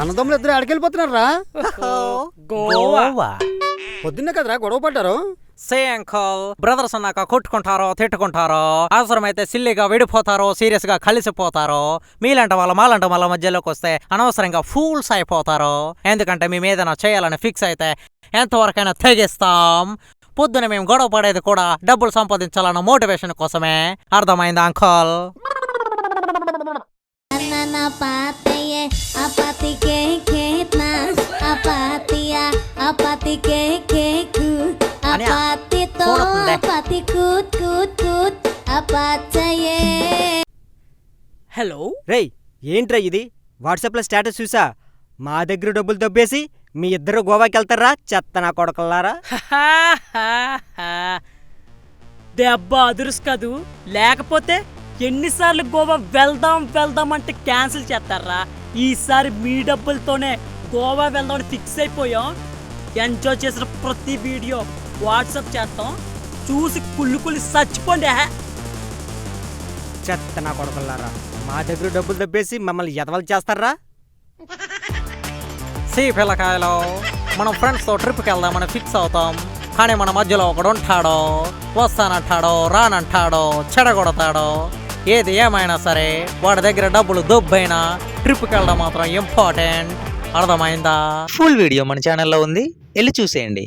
అన్నదమ్ములు ఇద్దరు ఆడికెళ్ళిపోతున్నారా? గోవా పొద్దున్నే కదరా గొడవ పడ్డారు. సే అంకల్, బ్రదర్స్ అన్నాక కొట్టుకుంటారో తిట్టుకుంటారో, అవసరమైతే సిల్లిగా విడిపోతారో సీరియస్ గా కలిసిపోతారో, మీలాంటి వాళ్ళ మాలాంటి వాళ్ళ మధ్యలోకి వస్తే అనవసరంగా ఫూల్స్ అయిపోతారు. ఎందుకంటే మేము ఏదైనా చేయాలని ఫిక్స్ అయితే ఎంతవరకైనా తెగిస్తాం. పొద్దున మేము గొడవ పడేది కూడా డబ్బులు సంపాదించాలన్న మోటివేషన్ కోసమే. అర్థమైందా అంకల్? హలో రేయ్, ఏంట్రా ఇది? వాట్సాప్లో స్టేటస్ చూసా, మా దగ్గర డబ్బులు దబ్బేసి మీ ఇద్దరు గోవాకి వెళ్తారా చెత్త నా కొడకల్లారా? దెబ్బ అదురుసు కదూ, లేకపోతే ఎన్నిసార్లు గోవా వెళ్దాం అంటే క్యాన్సిల్ చేస్తారా? ఈసారి మీ డబ్బులతోనే గోవా వెళ్దామని ఫిక్స్ అయిపోయాం. ఎంజాయ్ చేసిన ప్రతి వీడియో వాట్సాప్ చేస్తాం, చూసి కుళ్ళి చచ్చిపోండి. చెత్త నా కొడకల్లారా, మా దగ్గర డబ్బులు దబ్బేసి మమ్మల్ని ఎదవలు చేస్తారా? సి పిల్లకాయలు, మనం ఫ్రెండ్స్తో ట్రిప్కి వెళ్దామని ఫిక్స్ అవుతాం. కానీ మన మధ్యలో ఒకడు ఉంటాడో, వస్తానంటాడో రానంటాడో చెడగొడతాడో. ఏది ఏమైనా సరే వాడి దగ్గర డబ్బులు దొబ్బైనా ట్రిప్కి వెళ్ళడం మాత్రం ఇంపార్టెంట్. అర్థమైందా? ఫుల్ వీడియో మన ఛానల్లో ఉంది, వెళ్ళి చూసేయండి.